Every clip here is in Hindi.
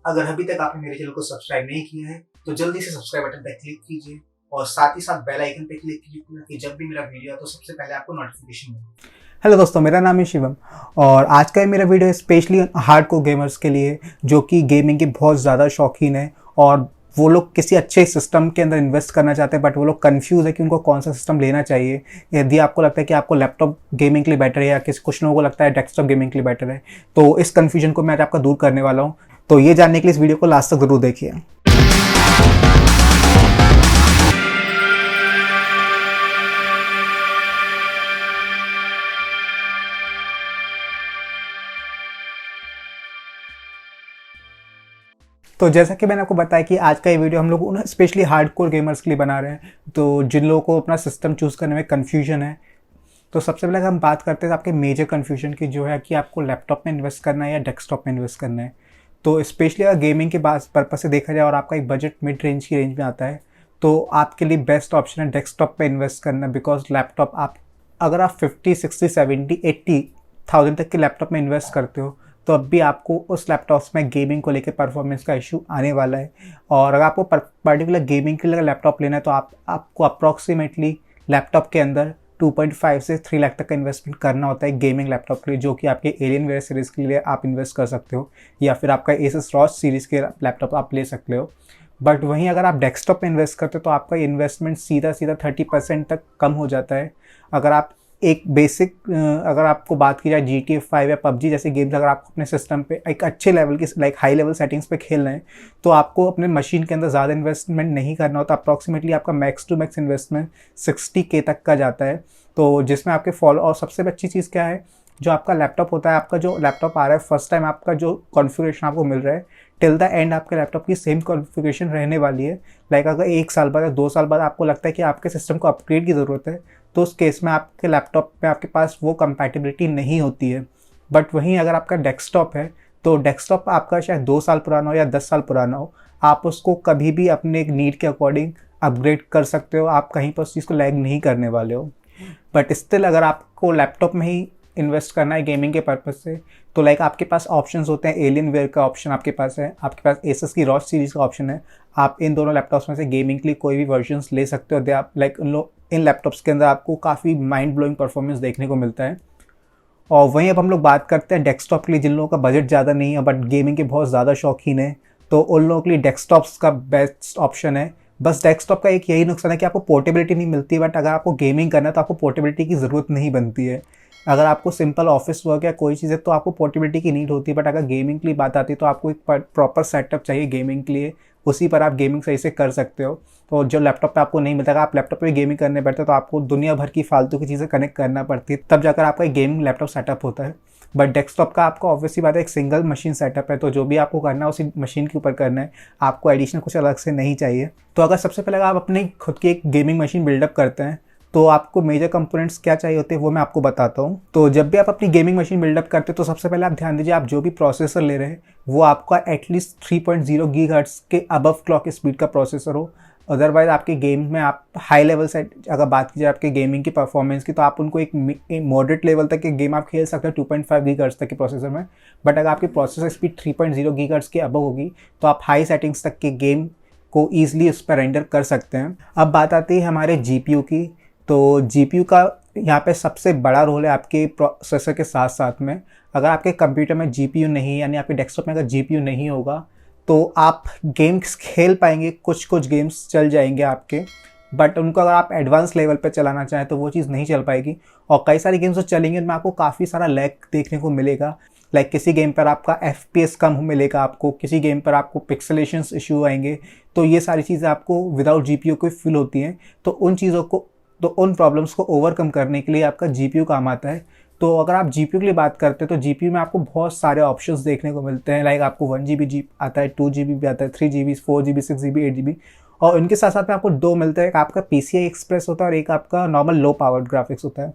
अगर अभी तक आपने मेरे चैनल को सब्सक्राइब नहीं किया है तो जल्दी से सब्सक्राइब बटन पर क्लिक कीजिए और साथ ही साथ बेल आइकन पे क्लिक कीजिए ताकि जब भी मेरा वीडियो आए तो सबसे पहले आपको नोटिफिकेशन मिले। हेलो दोस्तों, मेरा नाम है शिवम और आज का ये मेरा वीडियो स्पेशली हार्डकोर गेमर्स के लिए जो कि गेमिंग के बहुत ज़्यादा शौकीन है और वो लोग किसी अच्छे सिस्टम के अंदर इन्वेस्ट करना चाहते हैं बट वो लोग कंफ्यूज है कि उनको कौन सा सिस्टम लेना चाहिए। यदि आपको लगता है कि आपको लैपटॉप गेमिंग के लिए बेटर है या कुछ लोगों को लगता है डेस्कटॉप गेमिंग के लिए बेटर है, तो इस कन्फ्यूजन को मैं आज आपका दूर करने वाला हूँ। तो ये जानने के लिए इस वीडियो को लास्ट तक ज़रूर देखिए। तो जैसा कि मैंने आपको बताया कि आज का ये वीडियो हम लोग उन स्पेशली हार्डकोर गेमर्स के लिए बना रहे हैं, तो जिन लोगों को अपना सिस्टम चूज़ करने में कन्फ्यूजन है। तो सबसे पहले हम बात करते हैं आपके मेजर कन्फ्यूजन की, जो है कि आपको लैपटॉप में इन्वेस्ट करना है या डेस्कटॉप में इन्वेस्ट करना है। तो स्पेशली अगर गेमिंग के पर्पज से देखा जाए और आपका एक बजट मिड रेंज की रेंज में आता है तो आपके लिए बेस्ट ऑप्शन है डेस्कटॉप पे इन्वेस्ट करना, बिकॉज लैपटॉप आप अगर आप 50, 60, 70, 80,000 तक के लैपटॉप में इन्वेस्ट करते हो तो अब भी आपको उस लैपटॉप में गेमिंग को लेकर परफॉर्मेंस का इशू आने वाला है। और अगर आपको पर्टिकुलर गेमिंग के लिए लैपटॉप लेना है तो आपको अप्रॉक्सीमेटली लैपटॉप के अंदर 2.5 से 3 लाख तक का इन्वेस्टमेंट करना होता है गेमिंग लैपटॉप के लिए, जो कि आपके एलियन वेयर सीरीज़ के लिए आप इन्वेस्ट कर सकते हो या फिर आपका एसस रॉग सीरीज़ के लैपटॉप आप ले सकते हो। बट वहीं अगर आप डेस्कटॉप में इन्वेस्ट करते हो तो आपका इन्वेस्टमेंट सीधा 30% तक कम हो जाता है। अगर आप एक बेसिक अगर आपको बात की जाए GTA 5 या PUBG जैसे गेम्स अगर आपको अपने सिस्टम पे एक अच्छे लेवल की लाइक हाई लेवल सेटिंग्स पे खेल रहे हैं तो आपको अपने मशीन के अंदर ज़्यादा इन्वेस्टमेंट नहीं करना होता। अप्रॉक्सीमेटली आपका max to max investment 60K तक का जाता है। तो जिसमें आपके फॉलो और सबसे अच्छी चीज़ क्या है, जो आपका लैपटॉप होता है, आपका जो लैपटॉप आ रहा है फर्स्ट टाइम आपका जो कॉन्फ़िगरेशन आपको मिल रहा है टिल द एंड आपके लैपटॉप की सेम कॉन्फ़िगरेशन रहने वाली है। लाइक अगर 1 साल बाद या 2 साल बाद आपको लगता है कि आपके सिस्टम को अपग्रेड की ज़रूरत है तो उस केस में आपके लैपटॉप में आपके पास वो कंपैटिबिलिटी नहीं होती है। बट वहीं अगर आपका डेस्कटॉप है तो डेस्कटॉप आपका शायद 2 साल पुराना हो या 10 साल पुराना हो, आप उसको कभी भी अपने नीड के अकॉर्डिंग अपग्रेड कर सकते हो। आप कहीं पर उस चीज़ को लैग नहीं करने वाले हो। बट स्टिल अगर आपको लैपटॉप में ही इन्वेस्ट करना है गेमिंग के पर्पज़ से तो लाइक आपके पास ऑप्शंस होते हैं। एलियन वेयर का ऑप्शन आपके पास है, आपके पास एसस की रॉग सीरीज़ का ऑप्शन है। आप इन दोनों लैपटॉप्स में से गेमिंग के लिए कोई भी वर्जन्स ले सकते हो। आप लाइक इन लैपटॉप्स के अंदर आपको काफ़ी माइंड ब्लोइंग परफॉर्मेंस देखने को मिलता है। और वहीं अब हम लोग बात करते हैं डेस्कटॉप के लिए, जिन लोगों का बजट ज़्यादा नहीं है बट गेमिंग के बहुत ज़्यादा शौकीन है, तो उन लोगों के लिए डेस्कटॉप्स का बेस्ट ऑप्शन है। बस डेस्कटॉप का एक यही नुकसान है कि आपको पोर्टेबिलिटी नहीं मिलती है, बट अगर आपको गेमिंग करना है तो आपको पोर्टेबिलिटी की ज़रूरत नहीं बनती है। अगर आपको सिंपल ऑफिस वर्क या कोई चीज़ है तो आपको पोर्टेबिलिटी की नीड होती है, बट अगर गेमिंग के लिए बात आती है तो आपको एक प्रॉपर सेटअप चाहिए गेमिंग के लिए, उसी पर आप गेमिंग सही से कर सकते हो। तो जो लैपटॉप पे आपको नहीं मिलता, अगर आप लैपटॉप पे गेमिंग करने बैठते हो तो आपको दुनिया भर की फालतू की चीज़ें कनेक्ट करना पड़ती है, तब जाकर आपका एक गेमिंग लैपटॉप सेटअप होता है। बट डेस्कटॉप का आपको ऑब्वियसली बात है एक सिंगल मशीन सेटअप है, तो जो भी आपको करना है उसी मशीन के ऊपर करना है, आपको एडिशनल कुछ अलग से नहीं चाहिए। तो अगर सबसे पहले आप अपनी खुद की एक गेमिंग मशीन बिल्डअप करते हैं तो आपको मेजर कंपोनेंट्स क्या चाहिए होते हैं वो मैं आपको बताता हूँ। तो जब भी आप अपनी गेमिंग मशीन बिल्डअप करते हैं तो सबसे पहले आप ध्यान दीजिए आप जो भी प्रोसेसर ले रहे हैं वो आपका एटलीस्ट 3.0 गीगाहर्ट्ज़ के अबव क्लॉक स्पीड का प्रोसेसर हो। अदरवाइज आपके गेम में आप हाई लेवल से अगर बात की जाए आपके गेमिंग की परफॉर्मेंस की तो आप उनको एक मॉडरेट लेवल तक के गेम आप खेल सकते हैं 2.5 गीगाहर्ट्ज़ तक के प्रोसेसर में। बट अगर आपकी प्रोसेसर स्पीड 3.0 गीगाहर्ट्ज़ के अबव होगी तो आप हाई सेटिंग्स तक के गेम को ईजिली उस पर रेंडर कर सकते हैं। अब बात आती है हमारे GPU की। तो GPU का यहाँ पे सबसे बड़ा रोल है आपके प्रोसेसर के साथ साथ में। अगर आपके कंप्यूटर में GPU नहीं, यानी आपके डेस्कटॉप में अगर GPU नहीं होगा तो आप गेम्स खेल पाएंगे, कुछ गेम्स चल जाएंगे आपके, बट उनको अगर आप एडवांस लेवल पे चलाना चाहें तो वो चीज़ नहीं चल पाएगी। और कई सारी गेम्स जो चलेंगे उनमें आपको काफ़ी सारा लैग देखने को मिलेगा। लाइक किसी गेम पर आपका FPS कम मिलेगा, आपको किसी गेम पर आपको पिक्सेलेशंस इशू आएंगे। तो ये सारी चीज़ें आपको विदाउट GPU को फील होती हैं। तो उन प्रॉब्लम्स को ओवरकम करने के लिए आपका GPU काम आता है। तो अगर आप GPU के लिए बात करते हैं तो GPU में आपको बहुत सारे ऑप्शंस देखने को मिलते हैं। लाइक आपको 1 GB आता है, 2 GB भी आता है, 3 GB, 4 GB, 6 GB, 8 GB। और इनके साथ साथ में आपको 2 मिलते हैं, एक आपका PCI एक्सप्रेस होता है और एक आपका नॉर्मल लो पावर्ड ग्राफिक्स होता है।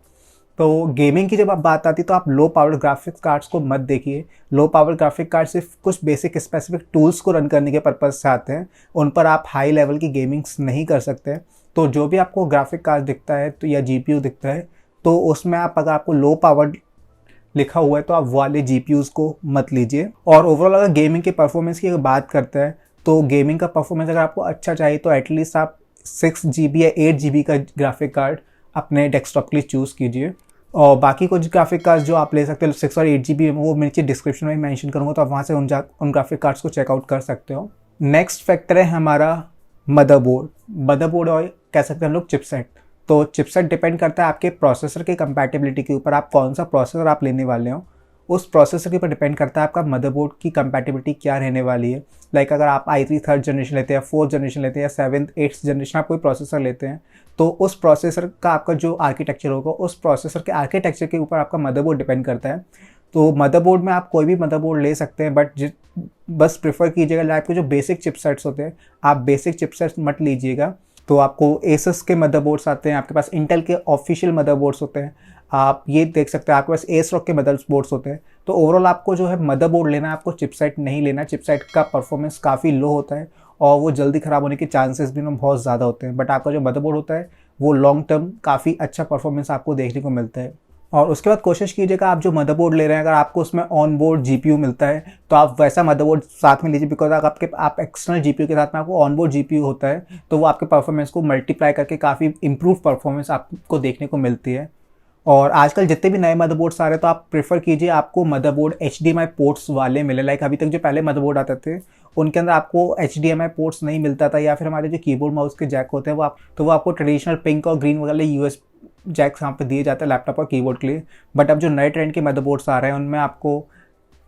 तो गेमिंग की जब आप बात आती है तो आप लो पावर्ड ग्राफिक्स कार्ड्स को मत देखिए। लो पावर्ड ग्राफिक कार्ड सिर्फ कुछ बेसिक स्पेसिफिक टूल्स को रन करने के पर्पज़ से आते हैं, उन पर आप हाई लेवल की गेमिंग्स नहीं कर सकते। तो जो भी आपको ग्राफिक कार्ड दिखता है तो या GPU दिखता है तो उसमें आप अगर आपको लो पावर्ड लिखा हुआ है तो आप वाले GPUs को मत लीजिए। और ओवरऑल अगर गेमिंग के परफॉर्मेंस की अगर बात करते हैं तो गेमिंग का परफॉर्मेंस अगर आपको अच्छा चाहिए तो एटलीस्ट आप 6 GB या 8 GB का ग्राफिक कार्ड अपने डेस्कटॉप के लिए चूज़ कीजिए। और बाकी कुछ ग्राफिक कार्ड जो आप ले सकते हो 6 और 8 GB वो मैं नीचे डिस्क्रिप्शन में मेंशन करूँगा, तो आप वहाँ से उन ग्राफिक कार्ड्स को चेकआउट कर सकते हो। नेक्स्ट फैक्टर है हमारा मदरबोर्ड। मदरबोर्ड और कह सकते हैं हम लोग चिपसेट। तो चिपसेट डिपेंड करता है आपके प्रोसेसर के कंपैटिबिलिटी के ऊपर, आप कौन सा प्रोसेसर आप लेने वाले हो उस प्रोसेसर के ऊपर डिपेंड करता है आपका मदरबोर्ड की कंपैटिबिलिटी क्या रहने वाली है। लाइक अगर आप i3 3rd जनरेशन लेते हैं, 4th जनरेशन लेते हैं या 7th 8th जनरेशन आप कोई प्रोसेसर लेते हैं तो उस प्रोसेसर का आपका जो आर्किटेक्चर होगा उस प्रोसेसर के आर्किटेक्चर के ऊपर आपका मदरबोर्ड डिपेंड करता है। तो मदरबोर्ड में आप कोई भी मदरबोर्ड ले सकते हैं, बट बस प्रेफर कीजिएगा आपके जो बेसिक चिपसेट्स होते हैं आप बेसिक चिपसेट्स मत लीजिएगा। तो आपको एसस के मदरबोर्ड्स आते हैं, आपके पास इंटेल के ऑफिशियल मदरबोर्ड्स होते हैं, आप ये देख सकते हैं आपके पास एसरॉक के मदरबोर्ड्स होते हैं। तो ओवरऑल आपको जो है मदरबोर्ड लेना है, आपको चिपसेट नहीं लेना। चिपसेट का परफॉर्मेंस काफ़ी लो होता है और वो जल्दी ख़राब होने के चांसेस भी बहुत ज़्यादा होते हैं, बट आपका जो मदरबोर्ड होता है वो लॉन्ग टर्म काफ़ी अच्छा परफॉर्मेंस आपको देखने को मिलता है। और उसके बाद कोशिश कीजिएगा आप जो मदरबोर्ड ले रहे हैं अगर आपको उसमें ऑन बोर्ड GPU मिलता है तो आप वैसा मदरबोर्ड साथ में लीजिए, बिकॉज अगर आप एक्सटर्नल GPU के साथ में आपको ऑन बोर्ड GPU होता है तो वो आपके परफॉर्मेंस को मल्टीप्लाई करके काफ़ी इंप्रूव परफॉर्मेंस आपको देखने को मिलती है। और आजकल जितने भी नए मदरबोर्ड्स आ रहे हैं तो आप प्रेफर कीजिए आपको मदरबोर्ड HDMI पोर्ट्स वाले मिले। लाइक अभी तक जो पहले मदरबोर्ड आते थे उनके अंदर आपको HDMI पोर्ट्स नहीं मिलता था, या फिर हमारे जो कीबोर्ड माउस के जैक होते हैं वो आपको ट्रेडिशनल पिंक और ग्रीन वाले US जैक्स यहाँ पे दिए जाते हैं लैपटॉप और कीबोर्ड के लिए। बट अब जो नए ट्रेंड के मदरबोर्ड्स आ रहे हैं उनमें आपको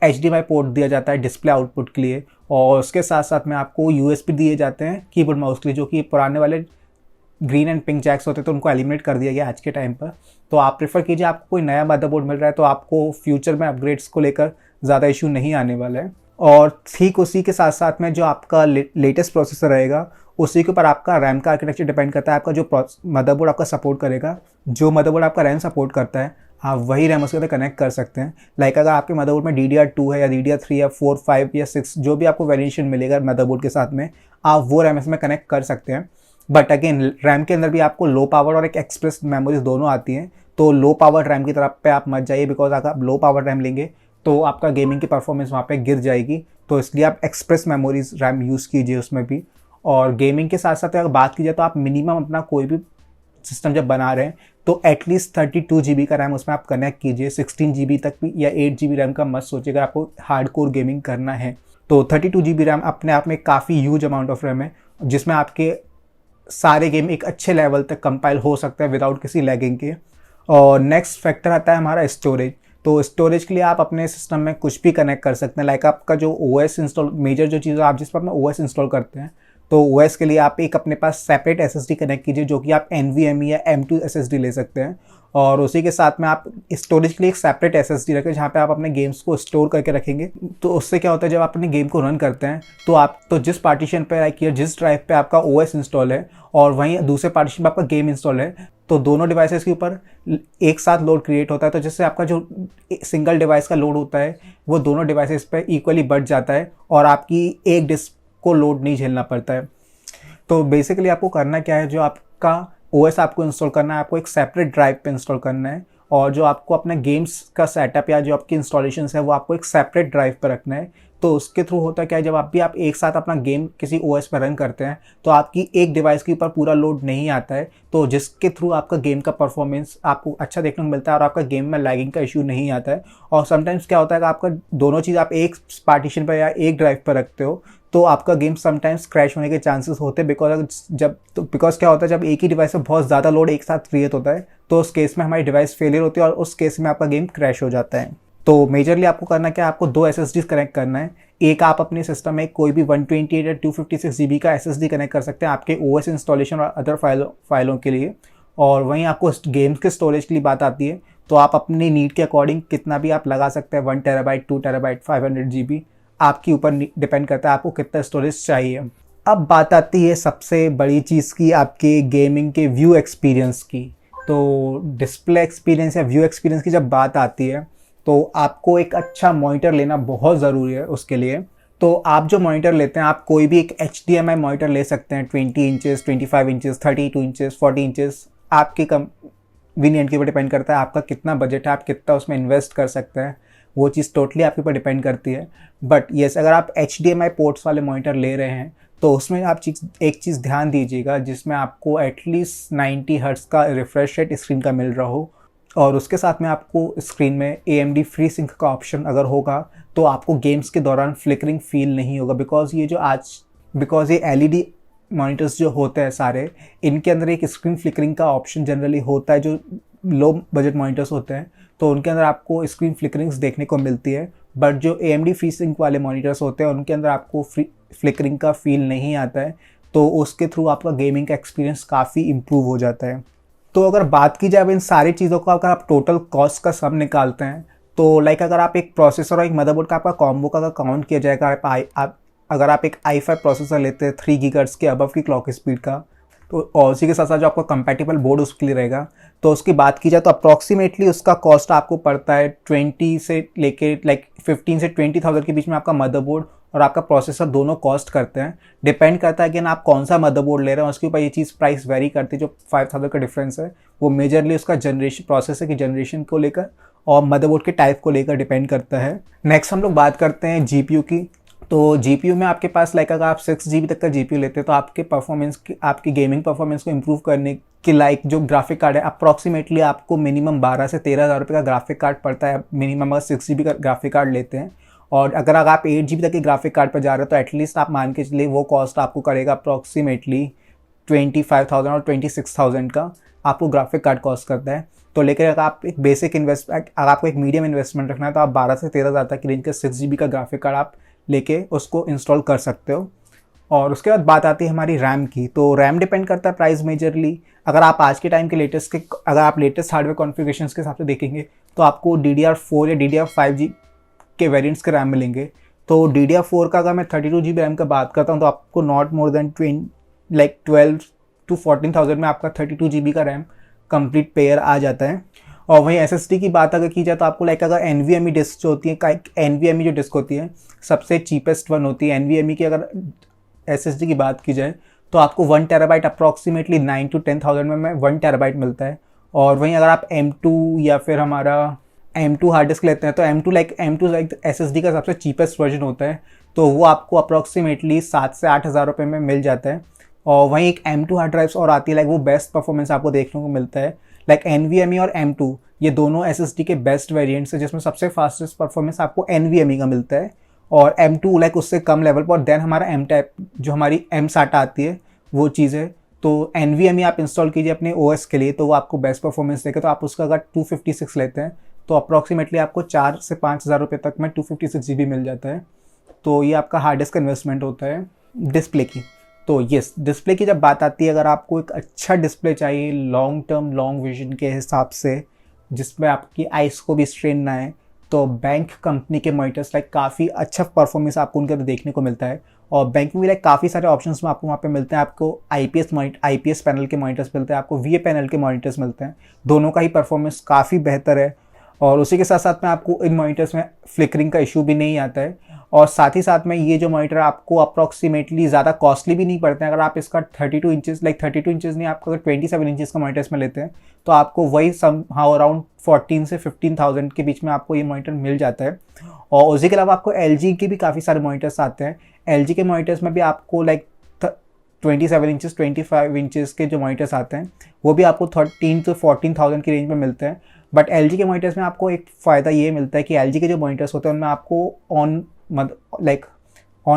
HDMI पोर्ट दिया जाता है डिस्प्ले आउटपुट के लिए, और उसके साथ साथ में आपको USB दिए जाते हैं कीबोर्ड माउस के लिए, जो कि पुराने वाले ग्रीन एंड पिंक जैक्स होते तो उनको एलिमिनेट कर दिया गया आज के टाइम पर। तो आप प्रेफर कीजिए आपको कोई नया मदरबोर्ड मिल रहा है तो आपको फ्यूचर में अपग्रेड्स को लेकर ज़्यादा इशू नहीं आने वाला है। और ठीक उसी के साथ साथ में जो आपका लेटेस्ट प्रोसेसर रहेगा उसी के ऊपर आपका रैम का आर्किटेक्चर डिपेंड करता है। आपका जो मदरबोर्ड आपका सपोर्ट करेगा, जो मदरबोर्ड आपका रैम सपोर्ट करता है आप वही रैम उसके अंदर कनेक्ट कर सकते हैं। लाइक अगर आपके मदरबोर्ड में DDR2 है या DDR3 या 4 5 या 6 जो भी आपको वेरिएशन मिलेगा मदरबोर्ड के साथ में आप वो रैम इसमें कनेक्ट कर सकते हैं। बट अगेन रैम के अंदर भी आपको लो पावर और एक एक्सप्रेस मेमोरीज दोनों आती हैं, तो लो पावर रैम की तरफ पे आप मत जाइए, बिकॉज अगर आप लो पावर रैम लेंगे तो आपका गेमिंग की परफॉर्मेंस वहाँ पे गिर जाएगी। तो इसलिए आप एक्सप्रेस मेमोरीज रैम यूज़ कीजिए उसमें भी। और गेमिंग के साथ साथ अगर बात की जाए तो आप मिनिमम अपना कोई भी सिस्टम जब बना रहे हैं तो एटलीस्ट 32 GB का रैम उसमें आप कनेक्ट कीजिए। 16 GB तक भी या 8 GB रैम का मत सोचिएगा आपको हार्डकोर गेमिंग करना है। तो 32 GB रैम अपने आप में काफ़ी ह्यूज अमाउंट ऑफ रैम है जिसमें आपके सारे गेम एक अच्छे लेवल तक कंपाइल हो सकता है विदाउट किसी लैगिंग के। और नेक्स्ट फैक्टर आता है हमारा स्टोरेज। तो स्टोरेज के लिए आप अपने सिस्टम में कुछ भी कनेक्ट कर सकते हैं। लाइक आपका जो OS इंस्टॉल मेजर जो चीज़ आप जिस पर अपना OS इंस्टॉल करते हैं तो OS के लिए आप एक अपने पास सेपरेट SSD कनेक्ट कीजिए, जो कि आप NVMe या M2 SSD ले सकते हैं। और उसी के साथ में आप स्टोरेज के लिए एक सेपरेट SSD रखें जहाँ पे आप अपने गेम्स को स्टोर करके रखेंगे। तो उससे क्या होता है जब आप अपने गेम को रन करते हैं तो आप तो जिस पार्टीशन पे लाइक या जिस ड्राइव पे आपका OS इंस्टॉल है और वहीं दूसरे पार्टीशन पे आपका गेम इंस्टॉल है तो दोनों डिवाइसेस के ऊपर एक साथ लोड क्रिएट होता है। तो जिससे आपका जो सिंगल डिवाइस का लोड होता है वो दोनों डिवाइसेस पे इक्वली बढ़ जाता है और आपकी एक डिस्क को लोड नहीं झेलना पड़ता है। तो बेसिकली आपको करना क्या है, जो आपका OS आपको इंस्टॉल करना है आपको एक सेपरेट ड्राइव पे इंस्टॉल करना है, और जो आपको अपने गेम्स का सेटअप या जो आपकी इंस्टॉलेशंस है वो आपको एक सेपरेट ड्राइव पर रखना है। तो उसके थ्रू होता क्या है जब आप एक साथ अपना गेम किसी OS पर रन करते हैं तो आपकी एक डिवाइस के ऊपर पूरा लोड नहीं आता है, तो जिसके थ्रू आपका गेम का परफॉर्मेंस आपको अच्छा देखने को मिलता है और आपका गेम में लैगिंग का इशू नहीं आता है। और समटाइम्स क्या होता है कि आपका दोनों चीज़ आप एक पार्टीशन पर या एक ड्राइव पर रखते हो तो आपका गेम समटाइम्स क्रैश होने के चांसेस होते हैं, बिकॉज क्या होता है जब एक ही डिवाइस पर बहुत ज़्यादा लोड एक साथ क्रिएट होता है तो उस केस में हमारी डिवाइस फेलियर होती है और उस केस में आपका गेम क्रैश हो जाता है। तो मेजरली आपको करना क्या है, आपको 2 SSDs कनेक्ट करना है। एक आप अपने सिस्टम में कोई भी 128 या 256 GB का SSD कनेक्ट कर सकते हैं आपके OS इंस्टॉलेशन और अदर फाइलों के लिए। और वहीं आपको गेम्स के स्टोरेज के लिए बात आती है तो आप अपनी नीड के अकॉर्डिंग कितना भी आप लगा सकते हैं, 1 TB 2 TB 500 GB आपके ऊपर डिपेंड करता है आपको कितना स्टोरेज चाहिए। अब बात आती है सबसे बड़ी चीज़ की, आपके गेमिंग के व्यू एक्सपीरियंस की। तो डिस्प्ले एक्सपीरियंस या व्यू एक्सपीरियंस की जब बात आती है तो आपको एक अच्छा मॉनिटर लेना बहुत ज़रूरी है उसके लिए। तो आप जो मॉनिटर लेते हैं आप कोई भी एक HDMI मॉनिटर ले सकते हैं, 20 इंचेस 25 इंचेस 32 इंचेस 40 इंचेस आपके भी नहीं, के ऊपर डिपेंड करता है आपका कितना बजट है, आप कितना उसमें इन्वेस्ट कर सकते हैं, वो चीज़ टोटली आपके ऊपर डिपेंड करती है। बट येस, अगर आप HDMI पोर्ट्स वाले मॉनिटर ले रहे हैं तो उसमें आप एक चीज़ ध्यान दीजिएगा जिसमें आपको एटलीस्ट 90 हर्ट्ज़ का रिफ्रेश रेट स्क्रीन का मिल रहा हो, और उसके साथ में आपको स्क्रीन में AMD फ्री सिंक का ऑप्शन अगर होगा तो आपको गेम्स के दौरान फ्लिकरिंग फील नहीं होगा। बिकॉज ये LED मॉनिटर्स जो होते हैं सारे, इनके अंदर एक स्क्रीन फ्लिकरिंग का ऑप्शन जनरली होता है। जो लो बजट मॉनिटर्स होते हैं तो उनके अंदर आपको स्क्रीन फ्लिकरिंग्स देखने को मिलती है, बट जो AMD फ्री सिंक वाले मॉनिटर्स होते हैं उनके अंदर आपको फ्लिकरिंग का फील नहीं आता है, तो उसके थ्रू आपका गेमिंग का एक्सपीरियंस काफ़ी इम्प्रूव हो जाता है। तो अगर बात की जाए अब इन सारी चीज़ों का, अगर आप टोटल कॉस्ट का सम निकालते हैं तो लाइक अगर आप एक प्रोसेसर और एक मदरबोर्ड का आपका कॉम्बो का काउंट किया जाएगा, अगर आप एक i5 प्रोसेसर लेते हैं 3 गीगाहर्ट्ज़ के अबव की क्लॉक स्पीड का, तो और उसी के साथ साथ जो आपका कंपैटिबल बोर्ड उसके लिए रहेगा, तो उसकी बात की जाए तो अप्रॉक्सीमेटली उसका कॉस्ट आपको पड़ता है 20 से लेके 15 से 20,000 के बीच में। आपका मदरबोर्ड और आपका प्रोसेसर दोनों कॉस्ट करते हैं, डिपेंड करता है कि आप कौन सा मदरबोर्ड ले रहे हैं उसके ऊपर ये चीज़ प्राइस वेरी करती है। जो 5,000 का डिफरेंस है वो मेजरली उसका प्रोसेसर की जनरेशन को लेकर और मदरबोर्ड के टाइप को लेकर डिपेंड करता है। नेक्स्ट हम लोग बात करते हैं GPU की। तो GPU में आपके पास अगर आप 6 GB तक का GPU लेते हैं तो आपकी गेमिंग परफॉर्मेंस को इम्प्रूव करने की जो ग्राफिक कार्ड है, अप्रॉक्सीमेटली आपको मिनिमम 12 से 13,000 रुपये का ग्राफिक कार्ड पड़ता है मिनिमम, अगर 6 GB का ग्राफिक कार्ड लेते हैं। और अगर आप 8 GB तक के ग्राफिक कार्ड पर जा रहे हो तो एटलीस्ट आप मान के चलिए वो कॉस्ट आपको करेगा अप्रॉक्सीमेटली 25,000 और 26,000 का आपको ग्राफिक कार्ड कॉस्ट करता है। तो लेकर अगर आप एक अगर आपको एक मीडियम इन्वेस्टमेंट रखना है तो आप 12 से 13,000 तक की रेंज का 6 GB का ग्राफिक कार्ड आप लेके उसको इंस्टॉल कर सकते हो। और उसके बाद बात आती है हमारी रैम की। तो रैम डिपेंड करता है प्राइस मेजरली। अगर आप आज के टाइम के अगर आप लेटेस्ट हार्डवेयर कॉन्फ़िगरेशंस के हिसाब से देखेंगे तो आपको DDR4 या DDR5 के वेरिएंट्स के रैम मिलेंगे। तो DDR4 का अगर मैं 32 GB रैम का बात करता हूँ तो आपको नॉट मोर देन 12 to 14,000 में आपका 32 GB का रैम कंप्लीट पेयर आ जाता है। और वहीं SSD की बात अगर की जाए तो आपको अगर NVMe डिस्क जो होती है, NVMe जो डिस्क होती है सबसे चीपेस्ट वन होती है। NVMe की अगर SSD की बात की जाए तो आपको 1 TB अप्रॉक्सीमेटली 9 to 10,000 में 1 TB मिलता है। और वहीं अगर आप M2 या फिर हमारा M2 हार्ड डिस्क लेते हैं तो M2 SSD का सबसे चीपेस्ट वर्जन होता है, तो वो आपको अप्रॉक्सीमेटली 7 से 8,000 रुपये में मिल जाता है। और वहीं एक M2 हार्ड ड्राइव्स और आती है, वो बेस्ट परफॉर्मेंस आपको देखने को मिलता है। NVMe और M2 ये दोनों SSD के बेस्ट वेरिएंट्स है, जिसमें सबसे फास्टेस्ट परफॉर्मेंस आपको NVMe का मिलता है और M2 उससे कम लेवल पर। और देन हमारा M टाइप जो हमारी M SATA आती है वो चीज़ है। तो NVMe आप इंस्टॉल कीजिए अपने OS के लिए, तो वो आपको बेस्ट परफॉर्मेंस देगा। तो आप उसका अगर 256 लेते हैं तो अप्रॉक्सीमेटली आपको 4 से 5,000 रुपये तक में 256 GB मिल जाता है। तो ये आपका हार्ड डिस्क का इन्वेस्टमेंट होता है। डिस्प्ले की तो येस, डिस्प्ले की जब बात आती है, अगर आपको एक अच्छा डिस्प्ले चाहिए लॉन्ग टर्म लॉन्ग विजन के हिसाब से जिसमें आपकी आइस को भी स्ट्रेन ना है, तो बैंक कंपनी के मॉनिटर्स काफ़ी अच्छा परफॉर्मेंस आपको उनके अंदर देखने को मिलता है। और बैंक में भी काफ़ी सारे ऑप्शंस में आपको वहाँ पे मिलते हैं। आपको IPS पैनल के मॉनिटर्स मिलते हैं, आपको VA पैनल के मॉनिटर्स मिलते हैं। दोनों का ही परफॉर्मेंस काफ़ी बेहतर है। और उसी के साथ साथ में आपको इन मॉनिटर्स में फ्लिकरिंग का इशू भी नहीं आता है। और साथ ही साथ में ये जो मॉनिटर आपको अप्रॉक्सीमेटली ज़्यादा कॉस्टली भी नहीं पड़ते हैं। अगर आप इसका 32 इंचेस 32 इंचेस नहीं, आपको अगर 27 इंचेस का मॉनिटर्स में लेते हैं तो आपको वही समहाउ अराउंड 14 से 15,000 के बीच में आपको ये मॉनिटर मिल जाता है। और उसी के अलावा आपको LG के भी काफ़ी सारे मॉनिटर्स आते हैं। LG के मॉनिटर्स में भी आपको 27 इंचेस 25 इंचेस के जो मॉनिटर्स आते हैं वो भी आपको 13 से 14,000 की रेंज में मिलते हैं। बट LG के मॉनिटर्स में आपको एक फ़ायदा ये मिलता है कि LG के जो मॉनिटर्स होते हैं उनमें आपको ऑन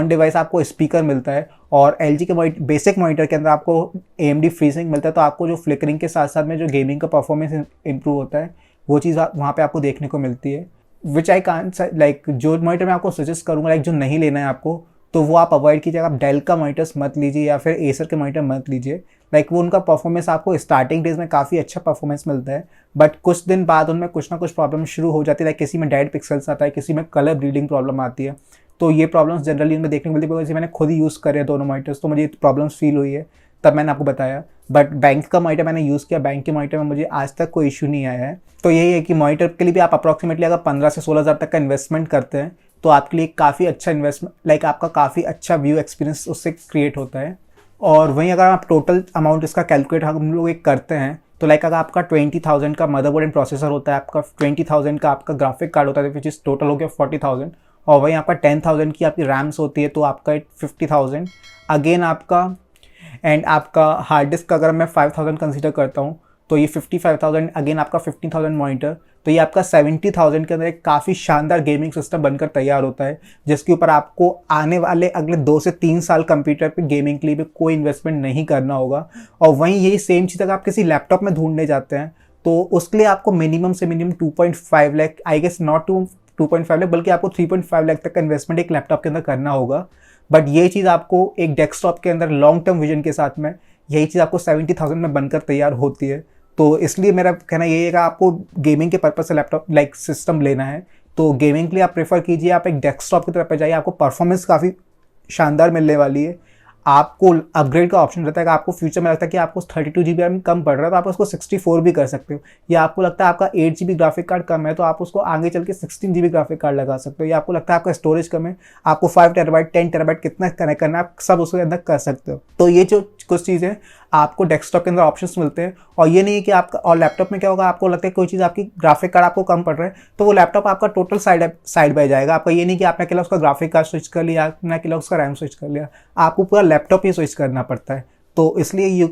डिवाइस आपको स्पीकर मिलता है। और LG के बेसिक मॉनिटर के अंदर आपको AMD फ्री सिंक मिलता है। तो आपको जो फ्लिकरिंग के साथ साथ में जो गेमिंग का परफॉर्मेंस इंप्रूव होता है वो चीज़ वहाँ पे आपको देखने को मिलती है। विच आई कांट जो मॉनिटर मैं आपको सजेस्ट करूँगा जो नहीं लेना है आपको, तो वो आप अवॉइड कीजिए। आप डेल का मॉनिटर्स मत लीजिए या फिर एसर के मॉनिटर मत लीजिए। वो उनका परफॉर्मेंस आपको स्टार्टिंग डेज में काफ़ी अच्छा परफॉर्मेंस मिलता है, बट कुछ दिन बाद उनमें कुछ ना कुछ प्रॉब्लम शुरू हो जाती है। किसी में डेड पिक्सल्स आता है, किसी में कलर ब्रीडिंग प्रॉब्लम आती है। तो ये प्रॉब्लम्स जनरली उनमें देखने को मिलती है। बिकॉज मैंने खुद ही यूज़ करे दोनों मॉनिटर्स, तो मुझे प्रॉब्लम्स फील हुई है, तब मैंने आपको बताया। बट बैंक का मॉनिटर मैंने यूज़ किया, बैंक के मॉनिटर में मुझे आज तक कोई इशू नहीं आया है। तो यही है कि मॉनिटर के लिए भी आप अप्रॉक्सीमेटली अगर 15 से 16,000 तक का इन्वेस्टमेंट करते हैं तो आपके लिए काफ़ी अच्छा इन्वेस्टमेंट आपका काफ़ी अच्छा व्यू एक्सपीरियंस उससे क्रिएट होता है। और वहीं अगर आप टोटल अमाउंट इसका कैलकुलेट हम लोग एक करते हैं तो लाइक अगर आपका 20,000 का मदरबोर्ड एंड प्रोसेसर होता है, आपका 20,000 का आपका ग्राफिक कार्ड होता है, विच इज़ टोटल हो गया 40,000, और वहीं आपका 10,000 की आपकी रैम्स होती है, तो आपका 50,000 अगेन आपका, एंड आपका हार्ड डिस्क अगर मैं 5,000 कंसीडर करता हूँ तो ये 55,000 अगेन आपका 15,000 मॉनिटर, तो ये आपका 70,000 के अंदर एक काफ़ी शानदार गेमिंग सिस्टम बनकर तैयार होता है, जिसके ऊपर आपको आने वाले अगले 2 से 3 साल कंप्यूटर पे गेमिंग के लिए भी कोई इन्वेस्टमेंट नहीं करना होगा। और वहीं यही सेम चीज़ अगर आप किसी लैपटॉप में ढूंढने जाते हैं तो उसके लिए आपको मिनिमम से minimum 2.5 lakh, I guess not 2.5 lakh बल्कि आपको 3.5 लाख तक का इन्वेस्टमेंट एक लैपटॉप के अंदर करना होगा। बट ये चीज़ आपको एक डेस्कटॉप के अंदर लॉन्ग टर्म विजन के साथ में यही चीज़ आपको 70,000 में बनकर तैयार होती है। तो इसलिए मेरा कहना ये है कि आपको गेमिंग के पर्पज़ से लैपटॉप लाइक सिस्टम लेना है तो गेमिंग के लिए आप प्रेफर कीजिए, आप एक डेस्कटॉप की तरफ पे जाइए, आपको परफॉर्मेंस काफ़ी शानदार मिलने वाली है। आपको अपग्रेड का ऑप्शन रहता है कि आपको फ्यूचर में लगता है कि आपको 32 GB रैम कम पड़ रहा है तो आप उसको 64 भी कर सकते हो, या आपको लगता है आपका 8 GB ग्राफिक कार्ड कम है तो आप उसको आगे चल के 16 GB ग्राफिक कार्ड लगा सकते हो, या आपको लगता है आपका स्टोरेज कम है, आपको 5 TB 10 TB कितना कनेक्ट करना है आप सब उसके अंदर कर सकते हो। तो ये जो कुछ चीज़ें आपको डेस्कटॉप के अंदर ऑप्शंस मिलते हैं, और ये नहीं है कि आपका, और लैपटॉप में क्या होगा, आपको लगता है कोई चीज़ आपकी ग्राफिक कार्ड आपको कम पड़ रहा है तो वो लैपटॉप आपका टोटल साइड बाय जाएगा। आपका ये नहीं कि आपने अकेला उसका ग्राफिक कार्ड स्विच कर लिया, आपने अकेला उसका रैम स्विच कर लिया, आपको पूरा लैपटॉप ही स्विच करना पड़ता है। तो इसलिए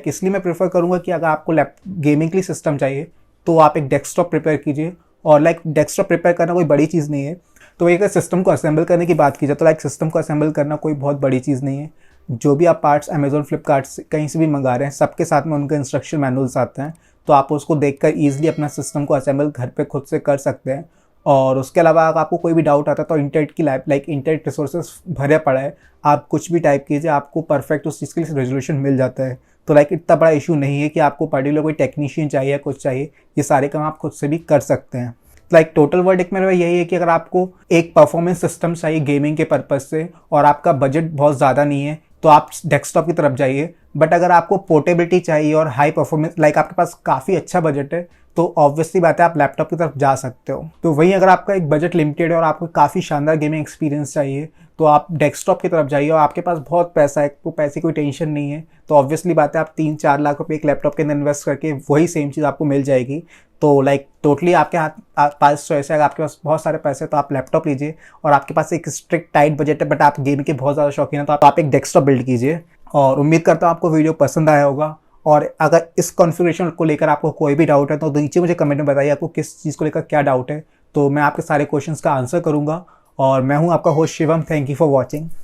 इसलिए मैं प्रेफर करूँगा कि अगर आपको गेमिंग के लिए सिस्टम चाहिए तो आप एक डेस्कटॉप प्रिपेयर कीजिए। और डेस्कटॉप प्रिपेयर करना कोई बड़ी चीज़ नहीं है। तो एक सिस्टम को असेंबल करने की बात की जाए तो सिस्टम को असेंबल करना कोई बहुत बड़ी चीज़ नहीं है। जो भी आप पार्ट्स अमेज़ॉन फ्लिपकार्ट से कहीं से भी मंगा रहे हैं सबके साथ में उनके इंस्ट्रक्शन मैनुअल्स आते हैं, तो आप उसको देखकर ईजिली अपना सिस्टम को असेंबल घर पे खुद से कर सकते हैं। और उसके अलावा अगर आपको कोई भी डाउट आता है तो इंटरनेट की इंटरनेट रिसोर्सेज भरे पड़ा है, आप कुछ भी टाइप कीजिए आपको परफेक्ट उस चीज़ के लिए रेजोल्यूशन मिल जाता है। तो इतना बड़ा इशू नहीं है कि आपको पर्टिकुलर कोई टेक्नीशियन चाहिए कुछ चाहिए, ये सारे काम आप खुद से भी कर सकते हैं। टोटल वर्डिक्ट मेरा यही है कि अगर आपको एक परफॉर्मेंस सिस्टम चाहिए गेमिंग के पर्पज़ से और आपका बजट बहुत ज़्यादा नहीं है तो आप डेस्कटॉप की तरफ जाइए। बट अगर आपको पोर्टेबिलिटी चाहिए और हाई परफॉर्मेंस आपके पास काफ़ी अच्छा बजट है तो ऑब्वियसली बात है आप लैपटॉप की तरफ जा सकते हो। तो वहीं अगर आपका एक बजट लिमिटेड है और आपको काफ़ी शानदार गेमिंग एक्सपीरियंस चाहिए तो आप डेस्कटॉप की तरफ जाइए, और आपके पास बहुत पैसा है, तो पैसे की कोई टेंशन नहीं है, तो ऑब्वियसली बात है आप 3-4 लाख रुपए एक लैपटॉप के अंदर इन्वेस्ट करके वही सेम चीज़ आपको मिल जाएगी। तो टोटली आपके पास चॉइस है। अगर आपके पास बहुत सारे पैसे तो आप लैपटॉप लीजिए, और आपके पास एक स्ट्रिक्ट टाइट बजट है बट आप गेम के बहुत ज़्यादा शौकीन है तो आप एक डेस्कटॉप बिल्ड कीजिए। और उम्मीद करता हूँ आपको वीडियो पसंद आया होगा, और अगर इस कॉन्फ़िगरेशन को लेकर आपको कोई भी डाउट है तो नीचे मुझे कमेंट में बताइए आपको किस चीज़ को लेकर क्या डाउट है, तो मैं आपके सारे क्वेश्चंस का आंसर करूँगा। और मैं हूँ आपका host Shivam, thank you for watching.